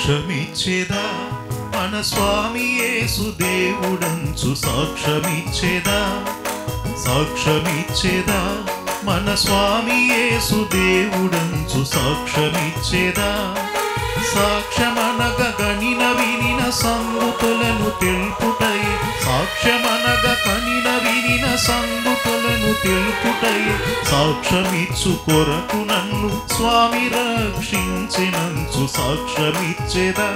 సాక్ష్యమిచ్చేదా మన స్వామి యేసు దేవుడంచు సాక్ష్యమిచ్చేదా సాక్ష్యమిచ్చేదా మన స్వామి యేసు దేవుడంచు సాక్ష్యమిచ్చేదా సాక్ష్యమనగ గనిన వినిన సంగతులను తెలుపుటై సాక్ష్యమనగ కనిన వినిన సంగతులను తెలుపుటై సాక్ష్యమిచ్చు కొరకు నన్ను స్వామి రక్షించినంచు సాక్ష్యమిచ్చేదా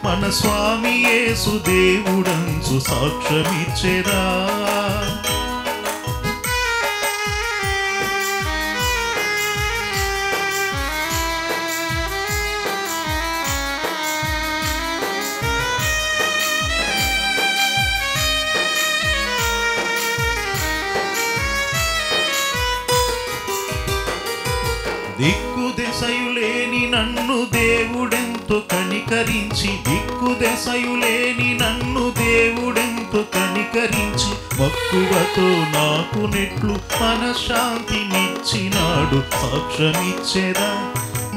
మన స్వామి యేసు దేవుడంచు సాక్ష్యమిచ్చేదా దిక్కుదెసయులేని నన్ను దేవుడెంతో కనికరించి దిక్కుదెసయులేని నన్ను దేవుడెంతో కనికరించి మక్కువతో నాకు నెట్లు మనశ్శాంతినిచ్చినాడు సాక్ష్యమిచ్చేదా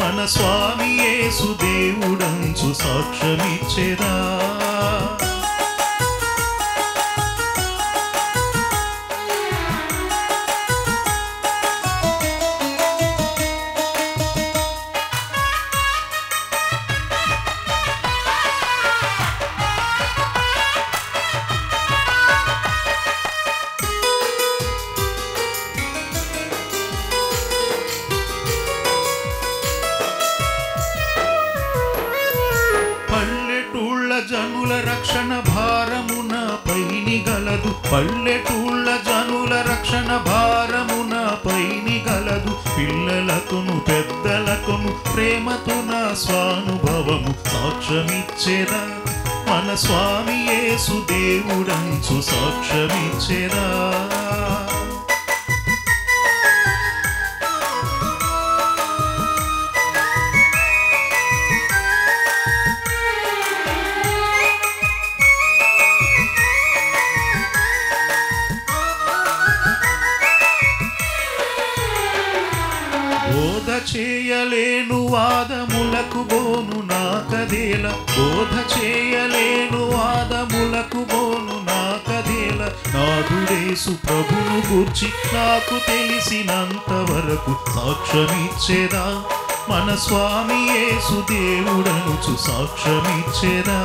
మన స్వామి యేసు దేవుడంచు సాక్ష్యమిచ్చేదా జనుల రక్షణ భారమున పైని గలదు పల్లెటూళ్ళ జనుల రక్షణ భారమున పైని గలదు పిల్లలకును పెద్దలకును ప్రేమతో నా స్వానుభవము సాక్ష్యమిచ్చేదా మన స్వామి యేసు దేవుడంచు సాక్ష్యమిచ్చేదా బోధ చేయలేను వాదములకు బోను నాకదేల బోధ చేయలేను వాదములకు బోను నాకదేల నాదుడేసు ప్రభును గూర్చి నాకు తెలిసినంత వరకు సాక్ష్యమిచ్చేదా మన స్వామి యేసు దేవుడనుచు సాక్ష్యమిచ్చేదా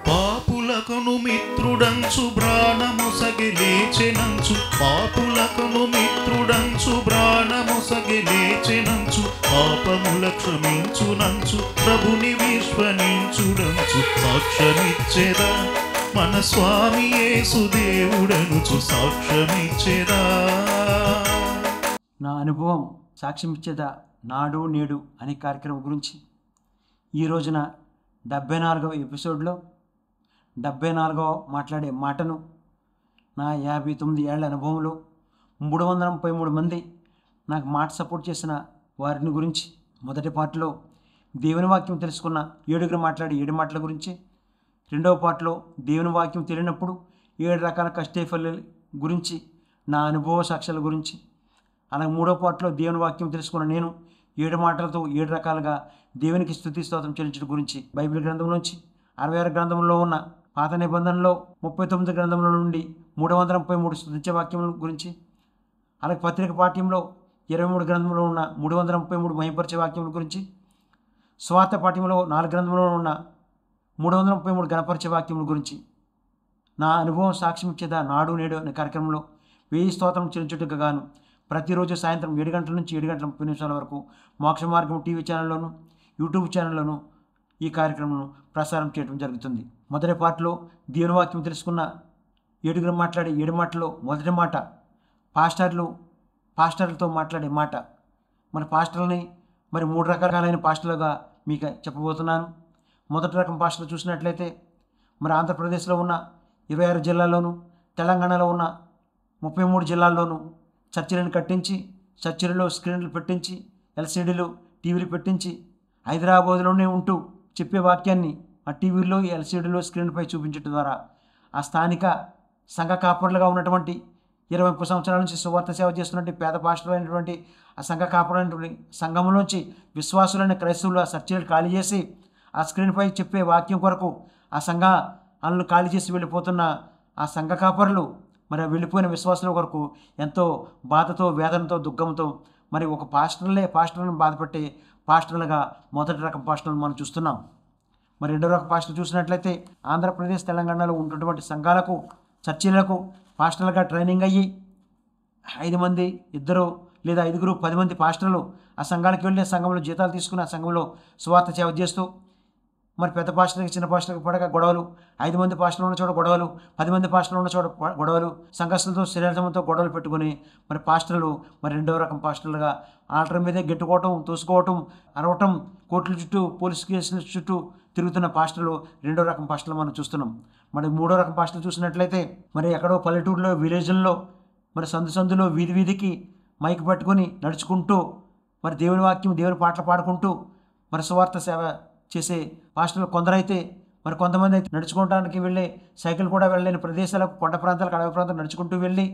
పాపులకును మిత్రుడంచు ప్రాణముసగి లేచెనంచు పాపులకును మిత్రుడంచు ప్రాణముసగి లేచెనంచు పాపముల క్షమించునంచు ప్రభుని విశ్వసించుడంచు సాక్ష్యమిచ్చేదా మన స్వామి యేసు దేవుడనుచు సాక్ష్యమిచ్చేదా నా అనుభవం సాక్ష్యమిచ్చేదా నాడు నేడు అనే కార్యక్రమం గురించి ఈ రోజున 74వ ఎపిసోడ్లో 74వ మాట్లాడే మాటను నా 59 ఏళ్ల అనుభవంలో 333 మంది నాకు మాట సపోర్ట్ చేసిన వారిని గురించి మొదటి పార్ట్లో దేవుని వాక్యం తెలుసుకున్న 7గురు మాట్లాడే 7 మాటల గురించి రెండవ పార్ట్లో దేవుని వాక్యం తెలియనప్పుడు 7 రకాల కష్టఫలాల గురించి నా అనుభవ సాక్ష్యాల గురించి అలాగే మూడవ పార్ట్లో దేవుని వాక్యం తెలుసుకున్న నేను 7 మాటలతో 7 రకాలుగా దేవునికి స్తుతి స్తోత్రం చెల్లించడం గురించి బైబిల్ గ్రంథంలోంచి 66 గ్రంథంలో ఉన్న పాత నిబంధనలో 39 గ్రంథంలో నుండి 333 స్తుతించే వాక్యముల గురించి అలాగే పత్రిక పాఠ్యంలో 23 గ్రంథంలో ఉన్న 333 మహిమపరిచే వాక్యముల గురించి స్వార్థ పాఠ్యంలో 4 గ్రంథంలో ఉన్న 333 గణపరిచే వాక్యముల గురించి నా అనుభవం సాక్ష్యం ఇచ్చేదా నాడు నేడు అనే కార్యక్రమంలో 1000 స్తోత్రం చెల్లించుటకు గాను ప్రతిరోజు సాయంత్రం 7 గంటల నుంచి 7 గంటల 30 నిమిషాల వరకు మోక్ష మార్గం టీవీ ఛానల్లోను యూట్యూబ్ ఛానల్లోను ఈ కార్యక్రమం ప్రసారం చేయడం జరుగుతుంది. మొదటి పార్ట్లో దేవుని వాక్యం తెలుసుకున్న 7గురు మాట్లాడే 7 మాటల్లో మొదటి మాట పాస్టర్లతో మాట్లాడే మాట. మన పాస్టర్లని మరి 3 రకాలైన పాస్టర్లుగా మీకు చెప్పబోతున్నాను. మొదటి రకం పాస్టర్లు చూసినట్లయితే మరి ఆంధ్రప్రదేశ్లో ఉన్న 26 జిల్లాల్లోనూ, తెలంగాణలో ఉన్న 33 జిల్లాల్లోనూ చర్చిలను కట్టించి, చర్చిలలో స్క్రీన్లు పెట్టించి, ఎల్సీడీలు, టీవీలు పెట్టించి, హైదరాబాద్లోనే ఉంటూ చెప్పే వాక్యాన్ని ఆ టీవీల్లో, ఎల్సీడీలో, స్క్రీన్పై చూపించడం ద్వారా ఆ స్థానిక సంఘ కాపరులుగా ఉన్నటువంటి 20-30 సంవత్సరాల నుంచి సువార్త సేవ చేస్తున్నటువంటి పేద పాస్టర్లు అయినటువంటి ఆ సంఘ కాపరులైనటువంటి సంఘంలోంచి విశ్వాసులైన క్రైస్తవులు ఆ చర్చిలు ఖాళీ చేసి ఆ స్క్రీన్పై చెప్పే వాక్యం కొరకు ఆ సంఘాలను ఖాళీ చేసి వెళ్ళిపోతున్న ఆ సంఘ కాపరులు మరి వెళ్ళిపోయిన విశ్వాసుల కొరకు ఎంతో బాధతో, వేదనతో, దుఃఖంతో మరి ఒక పాస్టర్లను బాధపెట్టే పాస్టర్లుగా మొదటి రకం పాస్టర్లను మనం చూస్తున్నాం. మరి రెండో రకం పాస్టర్లు చూసినట్లయితే ఆంధ్రప్రదేశ్, తెలంగాణలో ఉన్నటువంటి సంఘాలకు, చర్చిలకు పాస్టర్లుగా ట్రైనింగ్ అయ్యి 5 మంది, 2 లేదా 5, 10 మంది పాస్టర్లు ఆ సంఘాలకు వెళ్ళి సంఘంలో జీతాలు తీసుకుని ఆ సంఘంలో సువార్త సేవ చేస్తూ మరి పెద్ద పాస్టర్కి, చిన్న పాస్టర్కి పడక గొడవలు, 5 మంది పాస్టర్లు ఉన్న చోట గొడవలు, 10 మంది పాస్టర్లు ఉన్న చోట గొడవలు, సంఘస్థులతో, శరీరంతో గొడవలు పెట్టుకుని మరి పాస్టర్లు మరి రెండవ రకం పాస్టర్లుగా ఆల్టర్ మీదే గెట్టుకోవటం, తోసుకోవటం, అరవటం, కోర్టుల చుట్టూ, పోలీస్ కేసుల చుట్టూ తిరుగుతున్న పాస్టర్లు రెండో రకం పాస్టర్లు మనం చూస్తున్నాం. మరి మూడో రకం పాస్టర్లు చూసినట్లయితే మరి ఎక్కడో పల్లెటూరులో, విలేజ్ల్లో మరి సందులో, వీధికి మైక్ పట్టుకొని నడుచుకుంటూ మరి దేవుని వాక్యం, దేవుని పాటలు పాడుకుంటూ మరి సువార్త సేవ చేసే పాస్టర్లు కొందరైతే, మరి కొంతమంది అయితే నడుచుకోవడానికి వెళ్ళి సైకిల్ కూడా వెళ్ళలేని ప్రదేశాలకు, కొండ ప్రాంతాలకు, అడవి ప్రాంతాలకు నడుచుకుంటూ వెళ్ళి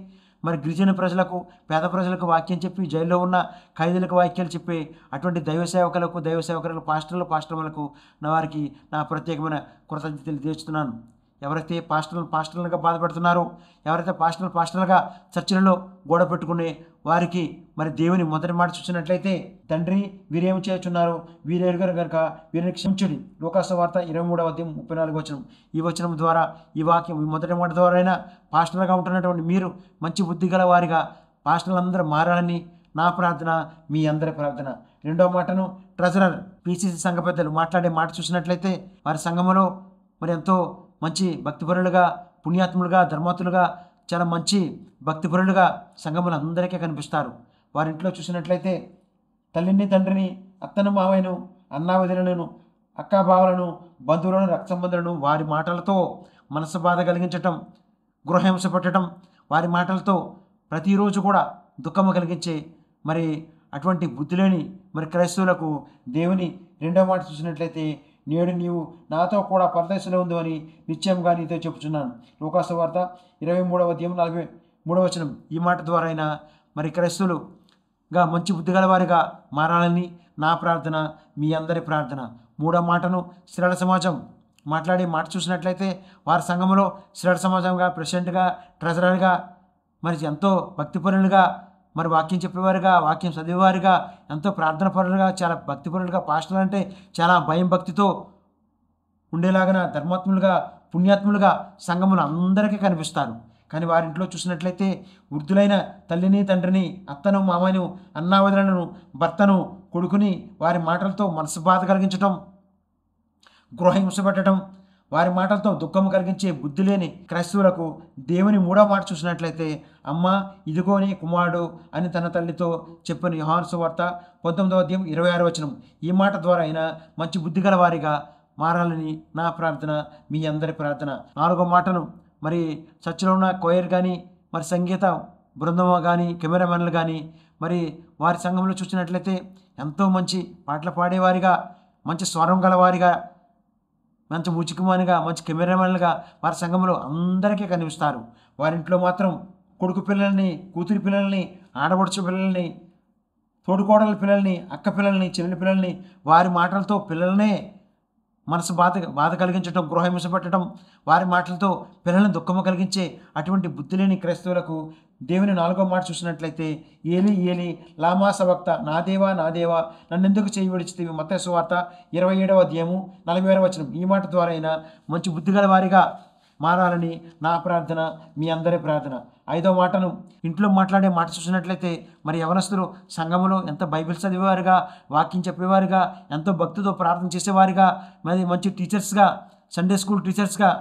మరి గిరిజన ప్రజలకు, పేద ప్రజలకు వాక్యం చెప్పి, జైల్లో ఉన్న ఖైదీలకు వాక్యాలు చెప్పి అటువంటి దైవ సేవకులకు, పాస్టర్లకు నా వారికి నా ప్రత్యేకమైన కృతజ్ఞతలు తీర్చుతున్నాను. ఎవరైతే పాస్టర్లుగా బాధపడుతున్నారో, ఎవరైతే పాస్టర్లుగా చర్చిలలో గోడ పెట్టుకునే వారికి మరి దేవుని మొదటి మాట చూసినట్లయితే, తండ్రి వీరేమి చేయుచున్నారు, వీరెరుగరు గనుక వీరిని క్షమించుడి. లోకాసు వార్త 23:34. ఈ వచనం ద్వారా, ఈ వాక్యం, ఈ మొదటి మాట ద్వారా అయినా పాస్టర్లుగా ఉంటున్నటువంటి మీరు మంచి బుద్ధి గల వారిగా పాస్టర్లందరూ మారాలని నా ప్రార్థన, మీ అందరి ప్రార్థన. రెండో మాటను ట్రెజరర్, పీసీసీ సంఘ పెద్దలు మాట్లాడే మాట చూసినట్లయితే వారి సంఘములో మరి ఎంతో మంచి భక్తిపరులుగా, పుణ్యాత్ములుగా, ధర్మాత్ములుగా, చాలా మంచి భక్తిపరులుగా సంఘములు అందరికీ కనిపిస్తారు. వారింట్లో చూసినట్లయితే తల్లిని, తండ్రిని, అత్తను, మావయ్యను, అన్నావదిలను, అక్కాబావలను, బంధువులను, రక్త సంబంధులను వారి మాటలతో మనసు బాధ కలిగించటం, గృహహింస పెట్టడం, వారి మాటలతో ప్రతిరోజు కూడా దుఃఖము కలిగించే మరి అటువంటి బుద్ధి లేని మరి క్రైస్తవులకు దేవుని రెండవ మాట చూసినట్లయితే, నేడు నీవు నాతో కూడా పరదేశంలో ఉందో అని నిశ్చయంగా నీతో చెప్పుచున్నాను. లోకాసు వార్త 23:43. ఈ మాట ద్వారా అయినా మరి క్రైస్తవులుగా మంచి బుద్ధి గలవారిగా మారాలని నా ప్రార్థన, మీ అందరి ప్రార్థన. మూడో మాటను శ్రీల సమాజం మాట్లాడే మాట చూసినట్లయితే వారి సంఘంలో శ్రీల సమాజంగా, ప్రెసిడెంట్గా, ట్రెజరర్గా మరి ఎంతో భక్తిపరులుగా, మరి వాక్యం చెప్పేవారుగా, వాక్యం చదివేవారుగా, ఎంతో ప్రార్థన పరులుగా, చాలా భక్తిపరులుగా, పాస్టర్లు అంటే చాలా భయం భక్తితో ఉండేలాగా, ధర్మాత్ములుగా, పుణ్యాత్ములుగా సంఘములు అందరికీ కనిపిస్తారు. కానీ వారింట్లో చూసినట్లయితే వృద్ధులైన తల్లిని, తండ్రిని, అత్తను, మామను, అన్నావదులను, భర్తను, కొడుకుని వారి మాటలతో మనసు బాధ కలిగించటం, గృహహింస పెట్టడం, వారి మాటలతో దుఃఖము కలిగించే బుద్ధి లేని క్రైస్తవులకు దేవుని మూడో మాట చూసినట్లయితే, అమ్మ ఇదిగో నీ కుమారుడు అని తన తల్లితో చెప్పిన యోహాను సువార్త 19:26. ఈ మాట ద్వారా అయినా మంచి బుద్ధి గల వారిగా మారాలని నా ప్రార్థన, మీ అందరి ప్రార్థన. నాలుగో మాటను మరి చర్చిలో ఉన్న కోయర్ కానీ, మరి సంగీత బృందం కానీ, కెమెరామెన్లు కానీ మరి వారి సంఘంలో చూసినట్లయితే ఎంతో మంచి పాటలు పాడేవారిగా, మంచి స్వరం గలవారిగా, మంచి ముచికమానిగా, మంచి కెమెరామెన్లుగా వారి సంఘంలో అందరికీ కనిపిస్తారు. వారింట్లో మాత్రం కొడుకు పిల్లల్ని, కూతురి పిల్లల్ని, ఆడపడుచు పిల్లల్ని, తోడుకోడల పిల్లల్ని, అక్క పిల్లల్ని, చెల్లెలి పిల్లల్ని వారి మాటలతో పిల్లలనే మనసు బాధ కలిగించడం, గృహహింస పెట్టడం, వారి మాటలతో పిల్లల్ని దుఃఖము కలిగించే అటువంటి బుద్ధి లేని క్రైస్తవులకు దేవుని నాలుగో మాట చూసినట్లయితే, ఏలి ఏలి లామా సబక్త, నా దేవా నా దేవా నన్నెందుకు చేయి విడిచితివి. మత్తయి సువార్త 27:46. ఈ మాట ద్వారా అయినా మంచి బుద్ధి గల వారిగా మారాలని నా ప్రార్థన, మీ అందరి ప్రార్థన. ఐదో మాటను ఇంట్లో మాట్లాడే మాట చూసినట్లయితే మరి యవనస్తులు సంఘములో ఎంత బైబిల్ చదివేవారుగా, వాక్యం చెప్పేవారుగా, ఎంతో భక్తితో ప్రార్థన చేసేవారుగా, మరి మంచి టీచర్స్గా, సండే స్కూల్ టీచర్స్గా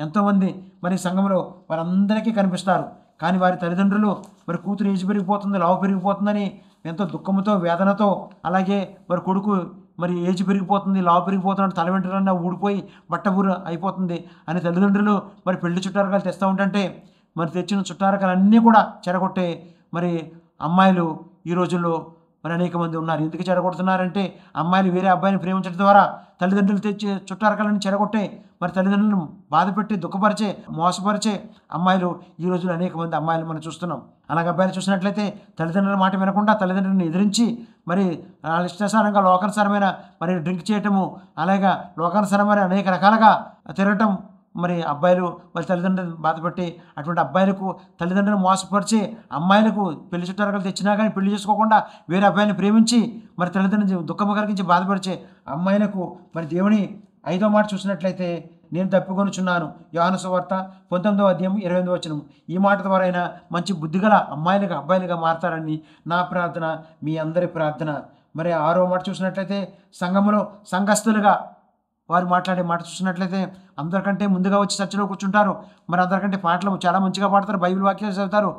ఎంతోమంది మరి సంఘంలో వారందరికీ కనిపిస్తారు. కానీ వారి తల్లిదండ్రులు మరి కూతురు ఏజ్ పెరిగిపోతుంది, లావు పెరిగిపోతుందని ఎంతో దుఃఖంతో, వేదనతో, అలాగే మరి కొడుకు మరి ఏజ్ పెరిగిపోతుంది, లావు పెరిగిపోతున్నాడు, తల వెంట్రుకలన్నా ఊడిపోయి బట్టబూరు అయిపోతుంది అని తల్లిదండ్రులు మరి పెళ్లి చుట్టారకాలు తెస్తూ ఉంటుంటే మరి తెచ్చిన చుట్టారకాలు అన్నీ కూడా చెడగొట్టే మరి అమ్మాయిలు ఈ రోజుల్లో మరి అనేక మంది ఉన్నారు. ఎందుకు చెడగొడుతున్నారంటే అమ్మాయిలు వేరే అబ్బాయిని ప్రేమించడం ద్వారా తల్లిదండ్రులు తెచ్చి చుట్టారకాలను చెడగొట్టే మరి తల్లిదండ్రులను బాధపెట్టి దుఃఖపరిచే మోసపరిచే అమ్మాయిలు ఈ రోజుల్లో అనేక మంది అమ్మాయిలు మనం చూస్తున్నాం. అలాగే అబ్బాయిలు చూసినట్లయితే తల్లిదండ్రుల మాట వినకుండా తల్లిదండ్రులను ఎదిరించి మరి వాళ్ళ ఇష్టానుసారంగా లోకానుసారమైన మరి డ్రింక్ చేయటము, అలాగే లోకానుసారమైన అనేక రకాలుగా తిరగటం మరి అబ్బాయిలు వాళ్ళ తల్లిదండ్రులను బాధపెట్టి అటువంటి అబ్బాయిలకు తల్లిదండ్రులను మోసపరిచి అమ్మాయిలకు పెళ్లి చుట్టారకాలు తెచ్చినా కానీ పెళ్లి చేసుకోకుండా వేరే అబ్బాయిని ప్రేమించి మరి తల్లిదండ్రులను దుఃఖము కలిగించి బాధపరిచే అమ్మాయిలకు మరి దేవుని 5వ మాట చూసినట్లయితే నేను తప్పికొనుచున్నాను. యోహాను సువార్త 19వ అధ్యాయం 28వ వచనం. ఈ మాట ద్వారా అయినా మంచి బుద్ధిగల అమ్మాయిలుగా అబ్బాయిలుగా మారతారని నా ప్రార్థన, మీ అందరి ప్రార్థన. మరి 6వ మాట చూసినట్లయితే సంఘములో సంఘస్థులుగా వారు మాట్లాడే మాట చూసినట్లయితే అందరికంటే ముందుగా వచ్చి చర్చలో కూర్చుంటారు. మరి అందరికంటే పాటలు చాలా మంచిగా పాడతారు, బైబిల్ వాక్యాలు చదువుతారు,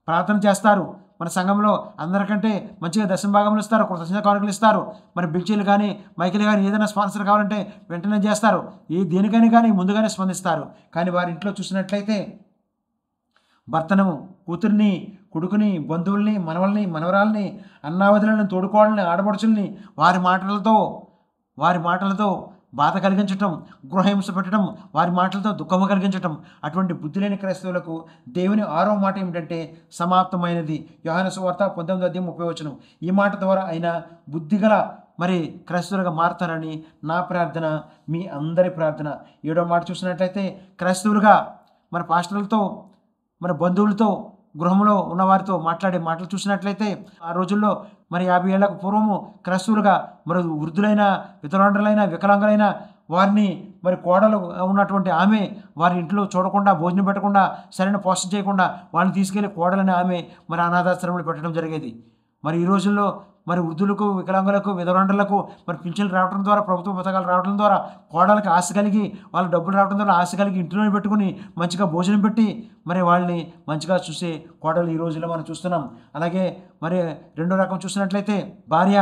ప్రార్థన చేస్తారు. మన సంఘంలో అందరికంటే మంచిగా దశమ భాగములు ఇస్తారు, కృతజ్ఞత కానుకలు ఇస్తారు. మరి బిల్చీలు కానీ మైకిలు కానీ ఏదైనా స్పాన్సర్ కావాలంటే వెంటనే చేస్తారు. దేనికైనా కానీ ముందుగానే స్పందిస్తారు. కానీ వారి ఇంట్లో చూసినట్లయితే భర్తను, కూతుర్ని, కొడుకుని, బంధువుల్ని, మనవల్ని, మనవరాల్ని, అన్నావదులను, తోడుకోవాలని, ఆడపడుచుల్ని వారి మాటలతో బాధ కలిగించటం, గృహహింస పెట్టడం, వారి మాటలతో దుఃఖము కలిగించటం. అటువంటి బుద్ధి లేని క్రైస్తవులకు దేవుని 6వ మాట ఏమిటంటే సమాప్తమైనది. యోహాను సువార్త 19వ అధ్యాయం 30వ వచనం. ఈ మాట ద్వారా అయినా బుద్ధిగల మరి క్రైస్తవులుగా మారతారని నా ప్రార్థన, మీ అందరి ప్రార్థన. 7వ మాట చూసినట్లయితే క్రైస్తవులుగా మన పాస్టర్లతో, మన బంధువులతో, గృహంలో ఉన్నవారితో మాట్లాడే మాటలు చూసినట్లయితే ఆ రోజుల్లో మరి 50 ఏళ్లకు పూర్వము క్రైస్తవులుగా మరి వృద్ధులైన, వితండ్రులైన, వికలాంగులైన వారిని మరి కోడలు ఉన్నటువంటి ఆమె వారి ఇంట్లో చూడకుండా, భోజనం పెట్టకుండా, సరైన పోషణ చేయకుండా వాళ్ళని తీసుకెళ్లి కోడలని ఆమె మరి అనాథాశ్రమంలో పెట్టడం జరిగేది. మరి ఈ రోజుల్లో మరి వృద్ధులకు, వికలాంగులకు, విధవరాండ్రులకు మరి పింఛన్లు రావడం ద్వారా, ప్రభుత్వ పథకాలు రావడం ద్వారా కోడలకు ఆశ కలిగి, వాళ్ళ డబ్బులు రావడం ద్వారా ఆశ కలిగి ఇంట్లోనే పెట్టుకుని మంచిగా భోజనం పెట్టి మరి వాళ్ళని మంచిగా చూసే కోడలు ఈ రోజుల్లో మనం చూస్తున్నాం. అలాగే మరి 2వ రకం చూసినట్లయితే భార్య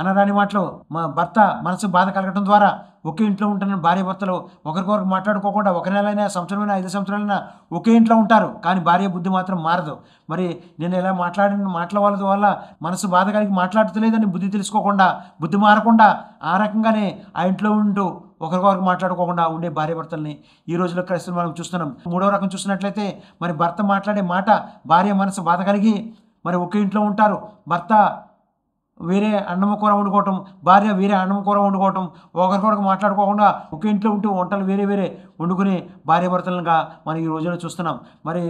అనరాని మాటలు, మా భర్త మనసు బాధ కలగడం ద్వారా ఒకే ఇంట్లో ఉంటున్న భార్య భర్తలు ఒకరికొకరు మాట్లాడుకోకుండా 1 నెలైనా, సంవత్సరమైనా, 5 సంవత్సరాలైనా ఒకే ఇంట్లో ఉంటారు. కానీ భార్య బుద్ధి మాత్రం మారదు. మరి నేను ఇలా మాట్లాడడం వల్ల మనసు బాధ కలిగి మాట్లాడతలేదని బుద్ధి తెలుసుకోకుండా, బుద్ధి మారకుండా ఆ రకంగానే ఆ ఇంట్లో ఉంటూ ఒకరికొకరు మాట్లాడుకోకుండా ఉండే భార్య భర్తల్ని ఈ రోజుల్లో క్రైస్తవులు మనం చూస్తున్నాం. 3వ రకం చూసినట్లయితే మరి భర్త మాట్లాడే మాట భార్య మనసు బాధ కలిగి మరి ఒకే ఇంట్లో ఉంటారు. భర్త వేరే అన్నం కూర వండుకోవటం, భార్య వేరే అన్నం కూర వండుకోవటం, ఒకరికొకరు మాట్లాడుకోకుండా ఒకే ఇంట్లో ఉంటూ వంటలు వేరే వేరే వండుకునే భార్య భర్తలుగా మనం ఈ రోజున చూస్తున్నాం. మరి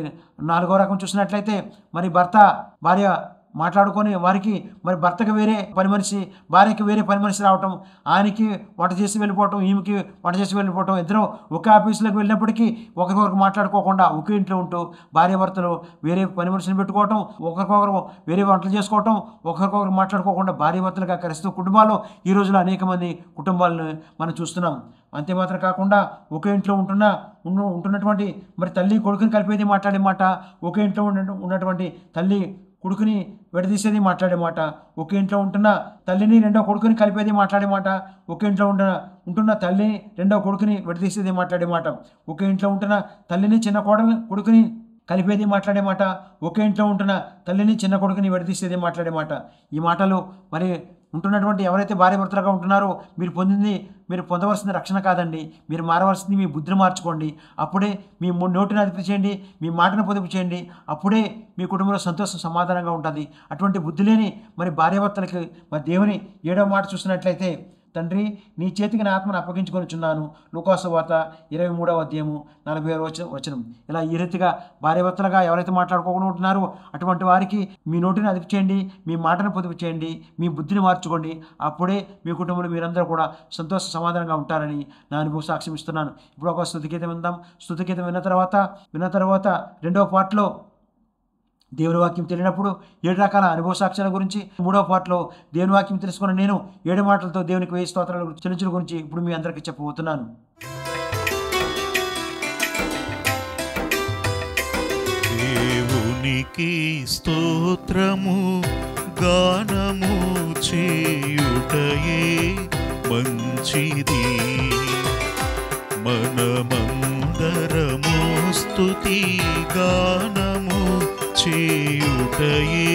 4వ రకం చూసినట్లయితే మరి భర్త భార్య మాట్లాడుకొని వారికి మరి భర్తకు వేరే పని మనిషి, భార్యకి వేరే పని మనిషి రావటం, ఆయనకి వంట చేసి వెళ్ళిపోవటం, ఈమెకి వంట చేసి వెళ్ళిపోవటం, ఇద్దరు ఒకే ఆఫీసులోకి వెళ్ళినప్పటికీ ఒకరికొకరు మాట్లాడుకోకుండా ఒకే ఇంట్లో ఉంటూ భార్య భర్తలు వేరే పని మనిషిని పెట్టుకోవటం, ఒకరికొకరు వేరే వంటలు చేసుకోవటం, ఒకరికొకరు మాట్లాడుకోకుండా భార్య భర్తలుగా క్రైస్తవ కుటుంబాల్లో ఈ రోజులో అనేక మంది కుటుంబాలను మనం చూస్తున్నాం. అంతేమాత్రం కాకుండా ఒకే ఇంట్లో ఉంటున్నటువంటి మరి తల్లి కొడుకుని కలిపేది మాట్లాడే మాట, ఒకే ఇంట్లో ఉన్నటువంటి తల్లి కొడుకుని విడదీసేది మాట్లాడే మాట, ఒకే ఇంట్లో ఉంటున్న తల్లిని 2వ కొడుకుని కలిపేది మాట్లాడే మాట, ఒకే ఇంట్లో ఉంటున్న తల్లిని 2వ కొడుకుని విడదీసేది మాట్లాడే మాట, ఒకే ఇంట్లో ఉంటున్న తల్లిని చిన్న కొడుకుని కలిపేది మాట్లాడే మాట, ఒకే ఇంట్లో ఉంటున్న తల్లిని చిన్న కొడుకుని విడదీసేది మాట్లాడే మాట. ఈ మాటలు మరి ఉంటున్నటువంటి ఎవరైతే భార్య భర్తలుగా ఉంటున్నారో మీరు పొందవలసింది రక్షణ కాదండి. మీరు మారవలసింది మీ బుద్ధిని మార్చుకోండి. అప్పుడే మీ నోటిని అదుపు చేయండి, మీ మాటను పొదుపు చేయండి. అప్పుడే మీ కుటుంబంలో సంతోషం, సమాధానంగా ఉంటుంది. అటువంటి బుద్ధి లేని మరి భార్య భర్తలకి మరి దేవుని 7వ మాట చూసినట్లయితే తండ్రి నీ చేతికి నా ఆత్మను అప్పగించుకొనిచున్నాను. లూకాసు వార్త 23వ అధ్యాయము 40వ వచనం. ఇలా ఈ రీతిగా భార్యభర్తలుగా ఎవరైతే మాట్లాడుకోకుండా ఉంటున్నారో అటువంటి వారికి మీ నోటిని అదుపు చేయండి, మీ మాటను పొదుపు చేయండి, మీ బుద్ధిని మార్చుకోండి. అప్పుడే మీ కుటుంబంలో మీరందరూ కూడా సంతోష సమాధానంగా ఉంటారని నా అనుభవ సాక్ష్యం ఇస్తున్నాను. ఇప్పుడు ఒక స్తుతిగీతం విందాం. స్తుతిగీతం విన్న తర్వాత 2వ పార్ట్లో దేవుని వాక్యం తెలియనప్పుడు 7 రకాల అనుభవ సాక్ష్యాల గురించి, 3వ పార్ట్లో దేవుని వాక్యం తెలుసుకున్న నేను 7 మాటలతో దేవునికి 1000 స్తోత్రాలు చెల్లించడం గురించి ఇప్పుడు మీ అందరికీ చెప్పబోతున్నాను. దేవునికి స్తోత్రము గానము చేయుటయే మంచిది. మనమందరము స్తుతి గానము చేయుటయే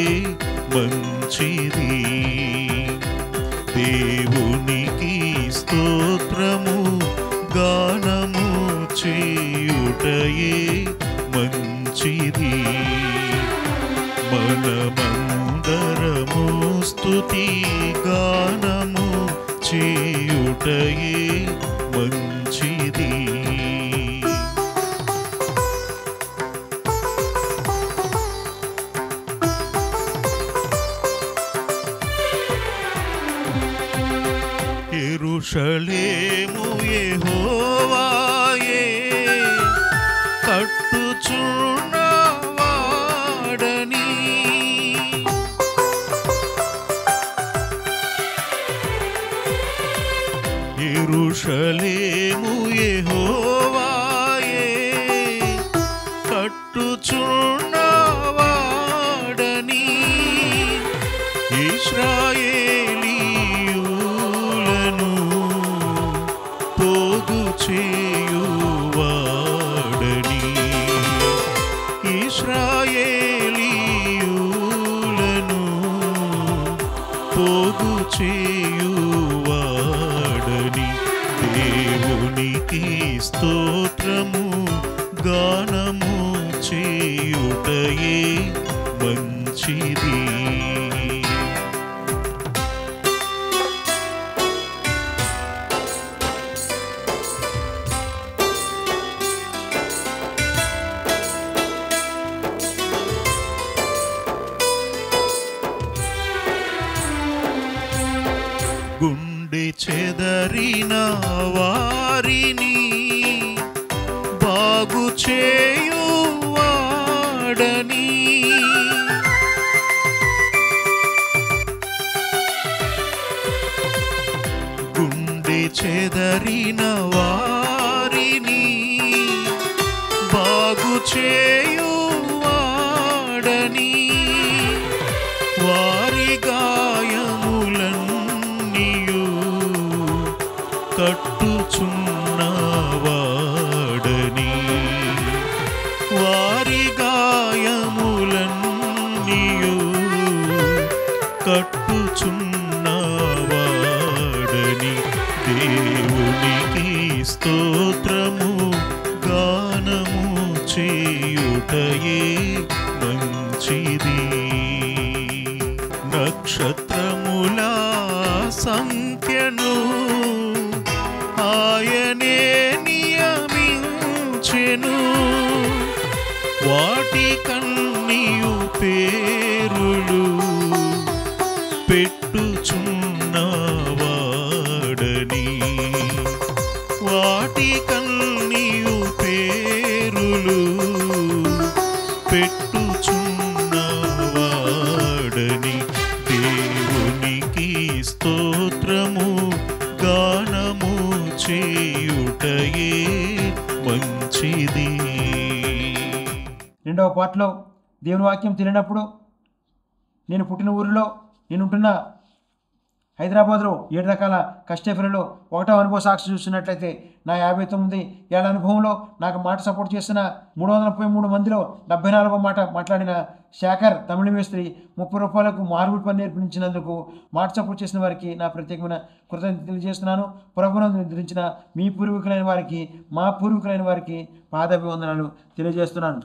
మంచిది. దేవునికి స్తోత్రము గానము చేయుటయే మంచిది. మనమందరము స్తుతి గానము చేయుటయే మంచిది. యెరూషలేము యెహోవాయే కట్టుచున్నవాడని. యెరూషలేము యెహోవాయే కట్టుచున్నవాడని. ఇశ్రాయేలీయులను పోగు చేయువాడని. ఇశ్రాయేలీయులను పోగు చేయువాడని. దేవునికి స్తోత్రము గానము చేయుటయే మంచిది. గుండె చెదరిన వారిని బాగు చేయువాడని. గుండె చెదరిన వారిని బాగు చేయువాడని. వారి గాయములన్నీయు కట్టుచున్నవాడని. వారి గాయములన్నీయు కట్టుచున్నవాడని. దేవునికి స్తోత్రము గానము చేయుటయే మంచిది. నక్షత్రముల సంఖ్యను ఆయనే నియమించెను. వాటి కన్నీయు పేరులు పెట్టుచున్నవాడని. వాటి కన్నీయు పేరులు పెట్టుచున్నవాడని. దేవునికి స్తోత్రము గానము చేయుటయే మంచిది. రెండవ పాటలో దేవుని వాక్యం తెలియనప్పుడు నేను పుట్టిన ఊరిలో నేనుంటున్న హైదరాబాద్లో 7 రకాల కష్టఫలలో 1వ అనుభవ సాక్షి చూసినట్లయితే నా 59 ఏళ్ల అనుభవంలో నాకు మాట సపోర్ట్ చేసిన 333 మందిలో 74వ మాట మాట్లాడిన శేఖర్ తమిళ మేస్త్రి 30 రూపాయలకు మార్బుల్ పని నేర్పించినందుకు మాట సపోర్ట్ చేసిన వారికి నా ప్రత్యేకమైన కృతజ్ఞత తెలియజేస్తున్నాను. ప్రభువును నిద్రించిన మీ పూర్వీకులైన వారికి మా పూర్వీకులైన వారికి పాదాభివందనాలు తెలియజేస్తున్నాను.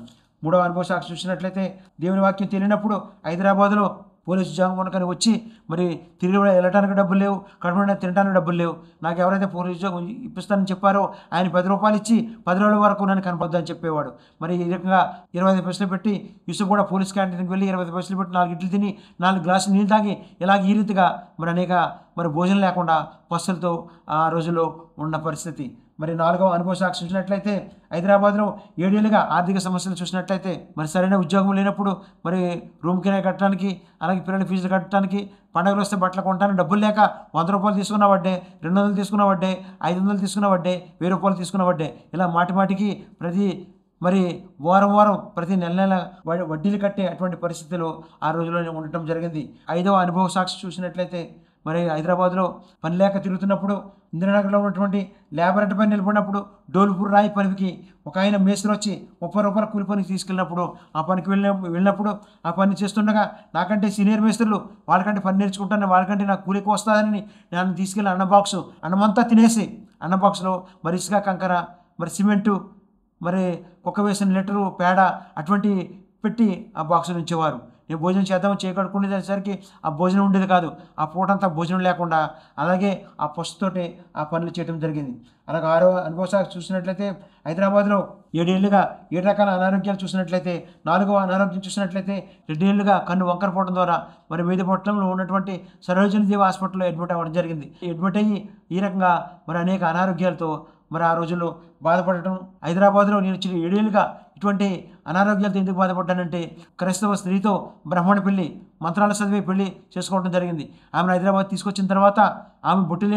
3వ అనుభవ సాక్షి చూసినట్లయితే దేవుని వాక్యం తెలియనప్పుడు హైదరాబాద్లో పోలీసు ఉద్యోగం కొనుకొని వచ్చి మరి తిరిగి వెళ్ళటానికి డబ్బులు లేవు, కడుపు తినడానికి డబ్బులు లేవు. నాకు ఎవరైతే పోలీసు ఉద్యోగం ఇప్పిస్తానని చెప్పారో ఆయన 10 రూపాయలు ఇచ్చి 10 రోజుల వరకు నన్ను కనపొద్దని చెప్పేవాడు. మరి ఈ రకంగా 25 పైసలు పెట్టి యూసుఫ్ కూడా పోలీస్ క్యాంటీన్కి వెళ్ళి 25 పైసలు పెట్టి 4 ఇడ్లు తిని 4 గ్లాసులు నీళ్ళు తాగి ఇలాగ ఈ రీతిగా మరి అనేక భోజనం లేకుండా పస్తులతో ఆ రోజుల్లో ఉన్న పరిస్థితి. మరి 4వ అనుభవ సాక్షి చూసినట్లయితే హైదరాబాద్లో 7 ఏళ్ళుగా ఆర్థిక సమస్యలు చూసినట్లయితే మరి సరైన ఉద్యోగం లేనప్పుడు మరి రూమ్ కిరాయి కట్టడానికి అలాగే పిల్లల ఫీజులు కట్టడానికి పండుగలు వస్తే బట్టలు కొనడానికి డబ్బులు లేక 100 రూపాయలు తీసుకున్న వడ్డే, 200 తీసుకున్న వడ్డే, 500 తీసుకున్న వడ్డే, 1000 రూపాయలు తీసుకున్న వడ్డే, ఇలా మాటిమాటికి ప్రతి మరి వారం వారం ప్రతి నెల నెల వడ్డీలు కట్టే అటువంటి పరిస్థితులు ఆ రోజుల్లో ఉండటం జరిగింది. 5వ అనుభవ సాక్షి చూసినట్లయితే మరి హైదరాబాద్లో పని లేక తిరుగుతున్నప్పుడు ఇందిరానగర్లో ఉన్నటువంటి లేబర్ అడ్డ పని నిలబడినప్పుడు డోలుపూర్ రాయి పనికి ఒక ఆయన మేస్త్రి వచ్చి 30 రూపాయల కూలి పనికి తీసుకెళ్ళినప్పుడు ఆ పనికి వెళ్ళినప్పుడు ఆ పని చేస్తుండగా నాకంటే సీనియర్ మేస్త్రులు వాళ్ళకంటే పని నేర్చుకుంటాను, వాళ్ళకంటే నాకు కూలి ఎక్కువ వస్తుందని నన్ను తీసుకెళ్ళి అన్నమంతా తినేసి అన్న బాక్స్లో మరి ఇసుక కంకర మరి సిమెంటు మరి కుక్క వేసిన లీటరు పేడ అటువంటి పెట్టి ఆ బాక్సులు ఉంచేవారు. నేను భోజనం చేద్దాం చేయకడుకునేసరికి ఆ భోజనం ఉండేది కాదు. ఆ పూటంతా భోజనం లేకుండా అలాగే ఆ పసుతోటి ఆ పనులు చేయడం జరిగింది. అలాగే 6వ అనుభవ సాక్షి చూసినట్లయితే హైదరాబాద్లో 7 ఏళ్ళుగా 7 రకాల అనారోగ్యాలు చూసినట్లయితే 4వ అనారోగ్యం చూసినట్లయితే 2 ఏళ్ళుగా కన్ను వంకర పోవడం ద్వారా మరి మెహిదీపట్నంలో ఉన్నటువంటి సరోజినీ దేవి హాస్పిటల్లో అడ్మిట్ అవ్వడం జరిగింది. అడ్మిట్ అయ్యి ఈ రకంగా మరి అనేక అనారోగ్యాలతో మరి ఆ రోజుల్లో బాధపడటం. హైదరాబాద్లో నేను 7 ఏళ్ళుగా ఇటువంటి అనారోగ్యాలతో ఎందుకు బాధపడ్డానంటే క్రైస్తవ స్త్రీతో బ్రాహ్మణ పెళ్లి మంత్రాలు చదివి పెళ్లి చేసుకోవడం జరిగింది. ఆమెను హైదరాబాద్ తీసుకొచ్చిన తర్వాత ఆమె బొట్టు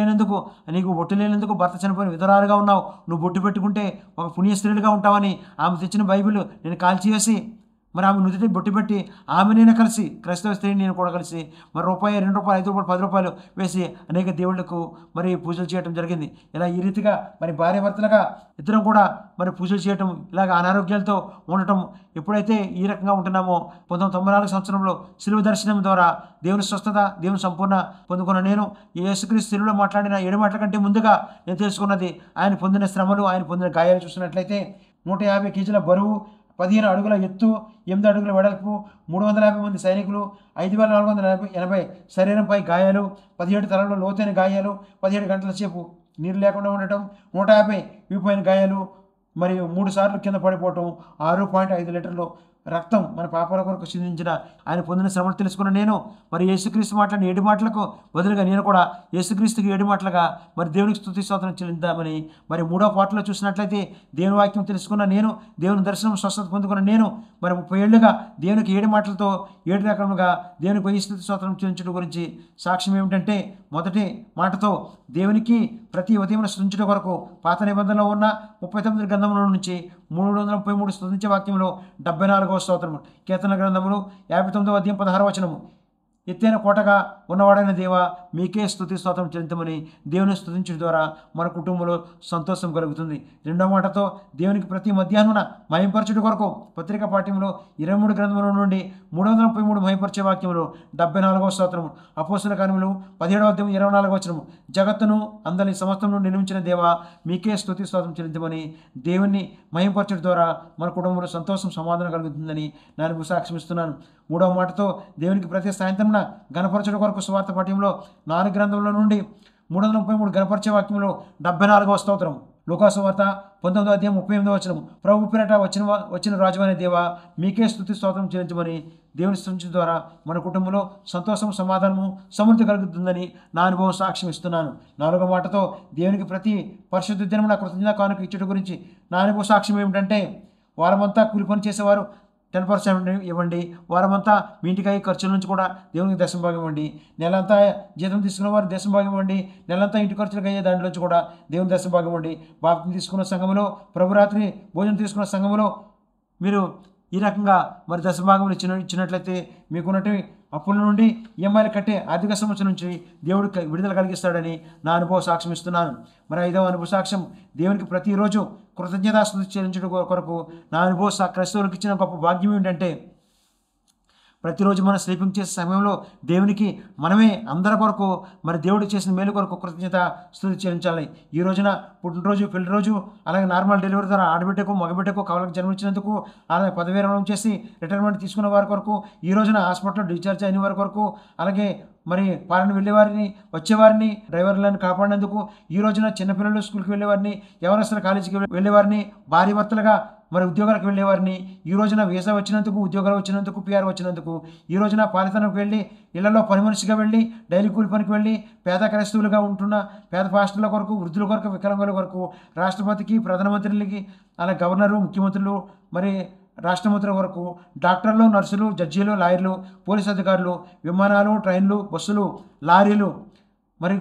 లేనందుకు భర్త చనిపోయిన విధవరాలుగా ఉన్నావు, నువ్వు బొట్టు పెట్టుకుంటే ఒక పుణ్యస్త్రీలుగా ఉంటావని ఆమె తెచ్చిన బైబిల్ నేను కాల్చివేసి మరి ఆమె నుదిటి బొట్టు పెట్టి ఆమె నేను కలిసి క్రైస్తవ స్త్రీని నేను కూడా కలిసి మరి రూపాయి 2 రూపాయలు 5 రూపాయలు 10 రూపాయలు వేసి అనేక దేవుళ్లకు మరి పూజలు చేయడం జరిగింది. ఇలా ఈ రీతిగా మరి భార్య భర్తలుగా ఇద్దరం కూడా మరి పూజలు చేయటం ఇలాగ అనారోగ్యాలతో ఉండటం ఎప్పుడైతే ఈ రకంగా ఉంటున్నామో 1994 సంవత్సరంలో శిలువ దర్శనం ద్వారా దేవుని స్వస్థత దేవుని సంపూర్ణ పొందుకున్న నేను యేసుక్రీస్తు శిలువలో మాట్లాడిన 7 మాటల కంటే ముందుగా నేను తెలుసుకున్నది ఆయన పొందిన శ్రమలు, ఆయన పొందిన గాయాలు చూసినట్లయితే 150 కేజీల బరువు, 15 అడుగుల ఎత్తు, 8 అడుగుల వెడల్పు, 350 మంది సైనికులు, 5480 శరీరంపై గాయాలు, 17 తలలో లోతైన గాయాలు, 17 గంటల సేపు నీరు లేకుండా ఉండటం, 150 వీపైన గాయాలు మరియు 3 సార్లు కింద పడిపోవటం, 6.5 లీటర్లు రక్తం మన పాపాల కొరకు చిందించిన ఆయన పొందిన శ్రమలు తెలుసుకున్న నేను మరి యేసుక్రీస్తు మాట్లాడిన 7 మాటలకు బదులుగా నేను కూడా యేసుక్రీస్తుకి 7 మాటలుగా మరి దేవునికి స్తుతి స్తోత్రం చెల్లిద్దామని మరి 3వ పాటలో చూసినట్లయితే దేవుని వాక్యం తెలుసుకున్న నేను, దేవుని దర్శనం స్వస్థత పొందుకున్న నేను మరి 30 ఏళ్ళుగా దేవునికి 7 మాటలతో 7 రకములుగా దేవునికి పోయి స్తుతి స్తోత్రం చెల్లించడం గురించి సాక్ష్యం ఏమిటంటే మొదటి మాటతో దేవునికి ప్రతి ఉదయం స్తుతించడం కొరకు పాత నిబంధనలో ఉన్న 39 గ్రంథముల నుంచి 333 స్తుతించే వాక్యంలో 74వ స్తోత్రము, కీర్తనల గ్రంథములు 59వ అధ్యాయం 16వ వచనము, ఎత్తైన కోటగా ఉన్నవాడైన దేవా మీకే స్తుతి స్తోత్రం చెల్లించమని దేవుని స్తుతించడం ద్వారా మన కుటుంబంలో సంతోషం కలుగుతుంది. 2వ మాటతో దేవునికి ప్రతి మధ్యాహ్నం మహింపరచుట కొరకు పత్రిక పాఠ్యంలో 23 గ్రంథముల నుండి 333 మహింపరిచే వాక్యములు 74వ స్తోత్రము, అపోస్తల కార్యములు 17వ అధ్యాయం 24వ వచనము, జగత్తును అందరి సమస్తమును నిర్మించిన దేవా మీకే స్తుతి స్తోత్రం చెల్లించమని దేవుని మహింపరచుట ద్వారా మన కుటుంబంలో సంతోషం సమాధానం కలుగుతుందని నేను సాక్ష్యం ఇస్తున్నాను. 3వ మాటతో దేవునికి ప్రతి సాయంత్రం గణపరచడం కొరకు సువార్త పాఠ్యంలో 4 గ్రంథముల నుండి 333 గణపరిచే వాక్యంలో 74వ స్తోత్రం, లూకాసు వార్త 19వ అధ్యాయం 38వ వచనం, ప్రభు పేరట వచ్చిన రాజు అనే దేవా మీకే స్తుతి స్తోత్రం చెల్లించమని దేవుని స్తుతించడం ద్వారా మన కుటుంబంలో సంతోషం సమాధానము సమృద్ధి కలుగుతుందని నా అనుభవం సాక్ష్యం ఇస్తున్నాను. 4వ మాటతో దేవునికి ప్రతి పరిశుద్ధ దినమున కృతజ్ఞత కానుక ఇచ్చట గురించి నా అనుభవ సాక్ష్యం ఏమిటంటే వారమంతా కూలి పని చేసేవారు 10% ఇవ్వండి, వారమంతా మీ ఇంటికి ఖర్చుల నుంచి కూడా దేవునికి దశమ భాగం ఇవ్వండి, నెలంతా జీతం తీసుకున్న వారు దశమ భాగం ఇవ్వండి, నెలంతా ఇంటి ఖర్చులకు అయ్యే దాంట్లోంచి కూడా దేవుని దశమ భాగం ఇవ్వండి, బాప్తిసం తీసుకున్న సంఘములో ప్రభురాత్రి భోజనం తీసుకున్న సంఘములో మీరు ఈ రకంగా మరి దశభాగం ఇచ్చినట్లయితే మీకున్నట్టు అప్పుల నుండి ఈఎంఐలు కట్టే ఆర్థిక సమస్య నుంచి దేవుడు విడుదల కలిగిస్తాడని నా అనుభవ సాక్ష్యం ఇస్తున్నాను. మరి 5వ అనుభవ సాక్ష్యం దేవునికి ప్రతిరోజు కృతజ్ఞతాస్తుతి చెల్లించడం కొరకు నా అనుభవ క్రైస్తవులకు ఇచ్చిన గొప్ప భాగ్యం ఏంటంటే ప్రతిరోజు మనం స్లీపింగ్ చేసే సమయంలో దేవునికి మనమే అందరి కొరకు మరి దేవుడు చేసిన మేలు కొరకు కృతజ్ఞత స్తుతి చెల్లించాలి. ఈ రోజున పుట్టినరోజు, పెళ్లి రోజు, అలాగే నార్మల్ డెలివరీ ద్వారా ఆడబిడ్డకు మగబిడ్డకు కవలకు జన్మించినందుకు, అలాగే పదవి విరమణ చేసి రిటైర్మెంట్ తీసుకున్న వారి కొరకు, ఈ రోజున హాస్పిటల్లో డిశ్చార్జ్ అయిన వారి కొరకు, అలాగే మరి పాలన వెళ్ళేవారిని, వచ్చేవారిని, డ్రైవర్లను కాపాడినందుకు, ఈ రోజున చిన్నపిల్లలు స్కూల్కి వెళ్ళేవారిని, ఎవరసలు కాలేజీకి వెళ్ళేవారిని, భార్య భర్తలుగా మరి ఉద్యోగాలకు వెళ్ళేవారిని, ఈ రోజున వీసా వచ్చినందుకు, ఉద్యోగాలు వచ్చినందుకు, పిఆర్ వచ్చినందుకు, ఈ రోజున పాలితనకు వెళ్ళి ఇళ్లలో పని మనిషిగా వెళ్ళి డైలీ కూలి పనికి వెళ్ళి పేద క్రైస్తవులుగా ఉంటున్న పేద పాస్టర్ల కొరకు, వృద్ధుల కొరకు, వికలాంగుల కొరకు, రాష్ట్రపతికి, ప్రధానమంత్రులకి, అలాగే గవర్నరు, ముఖ్యమంత్రులు, మరి రాష్ట్ర మంత్రుల వరకు, డాక్టర్లు, నర్సులు, జడ్జీలు, లాయర్లు, పోలీసు అధికారులు, విమానాలు, ట్రైన్లు, బస్సులు, లారీలు, మరి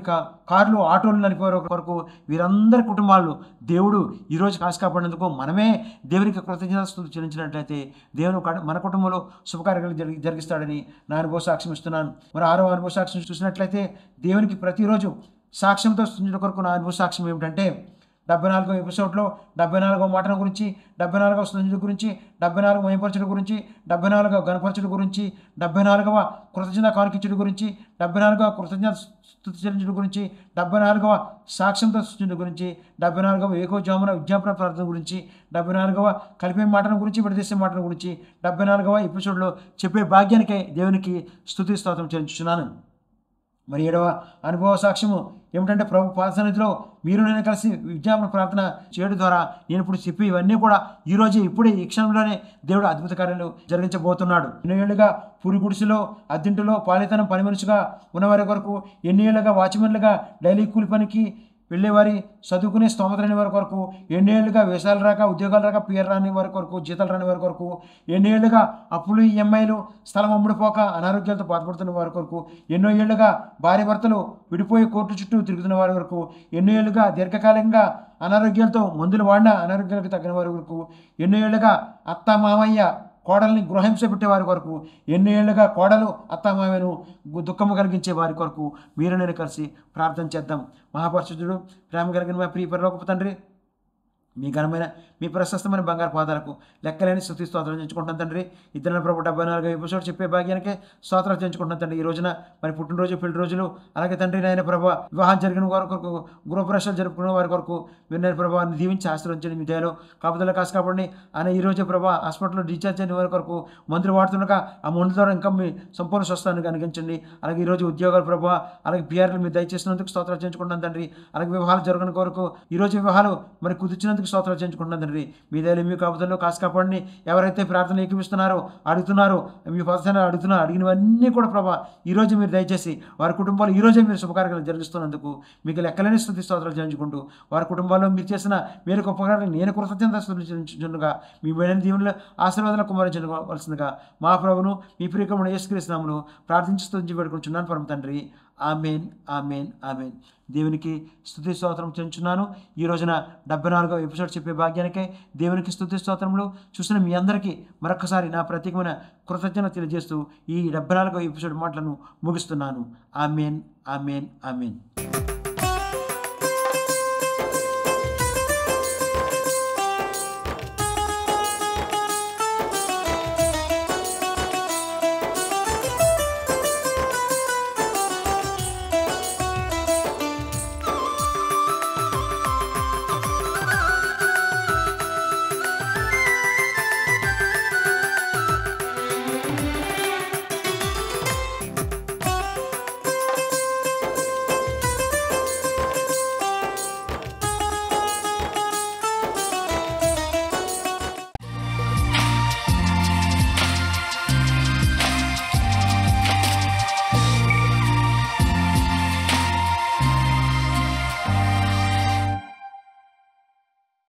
కార్లు ఆటోలు నడిపే వరకు వీరందరి కుటుంబాలు దేవుడు ఈరోజు కాసి కాపాడినందుకు మనమే దేవునికి కృతజ్ఞతాస్తుతులు చెల్లించినట్లయితే దేవుని మన కుటుంబంలో శుభకార్యాలు జరిగిస్తాడని నా అనుభవ సాక్ష్యం ఇస్తున్నాను. మరి 6వ అనుభవ సాక్ష్యం చూసినట్లయితే దేవునికి ప్రతిరోజు సాక్ష్యంతో స్థుతించడం కొరకు నా అనుభవ సాక్ష్యం ఏమిటంటే 74వ ఎపిసోడ్లో 74వ మాటల గురించి, 74వ స్థుతి గురించి, 74వ మహిమపరచుడు గురించి, 74వ గణపరచుడు గురించి, 74వ కృతజ్ఞత కానుకించుడు గురించి, 74వ కృతజ్ఞత స్తుతి చెల్లించుడు గురించి, 74వ సాక్ష్యంతో స్థుతించడం గురించి, 74వ ఏకోజామున విజ్ఞాపన ప్రార్థన గురించి, 74వ కలిపే మాటల గురించి, విడదీసే మాటల గురించి 74వ ఎపిసోడ్లో చెప్పే భాగ్యానికై దేవునికి స్తుతి స్తోత్రం చెల్లించుచున్నాను. మరి 7వ అనుభవ సాక్ష్యము ఏమిటంటే ప్రభు పాదసన్నిధిలో మీరు నేను కలిసి విజ్ఞాపన ప్రార్థన చేయడం ద్వారా నేను ఇప్పుడు చెప్పి ఇవన్నీ కూడా ఈరోజే ఇప్పుడే ఈ క్షణంలోనే దేవుడు అద్భుత కార్యాలు జరిగించబోతున్నాడు. ఎన్నో ఏళ్ళుగా పూరి గుడిసెలో అద్దెంటిలో పాలితనం పని మనిషిగా ఉన్నవారి వరకు, ఎన్ని ఏళ్ళుగా వాచ్మెన్లుగా డైలీ కూలి పనికి వెళ్ళేవారి, చదువుకునే స్తోమత రాని వారి కొరకు, ఎన్నేళ్లుగా వేషాలు రాక ఉద్యోగాలు రాక పేరు రాని వారి కొరకు, జీతాలు రాని వారి కొరకు, ఎన్నేళ్లుగా అప్పులు ఈఎంఐలు స్థలం అమ్ముడుపోక అనారోగ్యాలతో బాధపడుతున్న వారి కొరకు, ఎన్నో ఏళ్లుగా భార్య భర్తలు విడిపోయి కోర్టు చుట్టూ తిరుగుతున్న వారి వరకు, ఎన్నో ఏళ్లుగా దీర్ఘకాలికంగా అనారోగ్యాలతో మందులు వాడిన అనారోగ్యాలకు తగిన వారి వరకు, ఎన్నో ఏళ్లుగా అత్త మామయ్య కోడల్ని గృహహింస పెట్టే వారి కొరకు, ఎన్ని ఏళ్ళుగా కోడలు అత్తమామను దుఃఖము కలిగించే వారి కొరకు మీరు నేను కలిసి ప్రార్థన చేద్దాం. మహాపరిశుద్ధుడు ప్రేమ కలిగిన మా ప్రియ పరలోకపు తండ్రి, మీ ఘనమైన మీ ప్రశస్తమైన బంగారు పాదాలకు లెక్కలేని స్తుతి స్తోత్రాలు చెంచుకుంటున్నాను తండ్రి. ఇద్దరు ప్రభు 74వ ఎపిసోడ్ చెప్పే భాగ్యానికే స్తోత్రాలు చెంచుకుంటున్నాను తండ్రి. ఈ రోజున మరి పుట్టినరోజు పెళ్లి రోజులు అలాగే తండ్రి నాయన ప్రభు వివాహం జరిగిన వారి కొరకు, గృహప్రవేశాలు జరుపుకున్న వారి కొరకు మీరు నేను ప్రభావాన్ని దీవించి ఆశీర్వదించండి. మీ దయలో కాపుదల కాసు కాబట్టి ఆయన ఈ రోజే ప్రభావ హాస్పిటల్లో డిశ్చార్జ్ అయిన వారి కొరకు మందులు వాడుతుండగా ఆ మందుల ద్వారా ఇంకా మీ సంపూర్ణ స్వస్థాన్ని కనిగించండి. అలాగే ఈరోజు ఉద్యోగాలు ప్రభావ అలాగే పిఆర్లు మీరు దయచేసినందుకు స్తోత్రాలు చెంచుకుంటున్నాను తండ్రి. అలాగే వివాహాలు జరగని కొరకు ఈరోజు వివాహాలు మరి కుదిర్చినందుకు స్తోత్రాలు చెంచుకుంటున్నాను తండ్రి. మీ దయలో మీ కాపుదల్లో కాసు కాపాడిని ఎవరైతే ప్రార్థన ఏకీపిస్తున్నారో అడుగుతున్నారో మీ పదశాలను అడిగినవన్నీ కూడా ప్రభా ఈరోజు మీరు దయచేసి వారి కుటుంబాలు ఈరోజే మీరు శుభకార్యాలు జరిగిస్తున్నందుకు మీకు లెక్కలేని స్తుతి స్తోత్రాలు చెల్లించుకుంటూ వారి కుటుంబాల్లో మీరు చేసిన మీరు ఉపకారాలు నేను కృతజ్ఞత చెల్లించుచుండగా మీ మేడని దీవుల ఆశీర్వాదాలు కుమారించవలసిందిగా మా ప్రభును మీ ప్రియకమును యేసుక్రీస్తు నామములో ప్రార్థించి స్తుతించి పెట్టుకుంటున్నాను పరమ తండ్రి. Amen amen amen. దేవునికి స్తుతి స్తోత్రం చెంచున్నాను. ఈ రోజున 74వ ఎపిసోడ్ చెప్పే భాగ్యానికై దేవునికి స్తుతి స్తోత్రములు చూసిన మీ అందరికీ మరొకసారి నా ప్రత్యేకమైన కృతజ్ఞత తెలియజేస్తూ ఈ 74వ ఎపిసోడ్ మాటలను ముగిస్తున్నాను. Amen amen amen.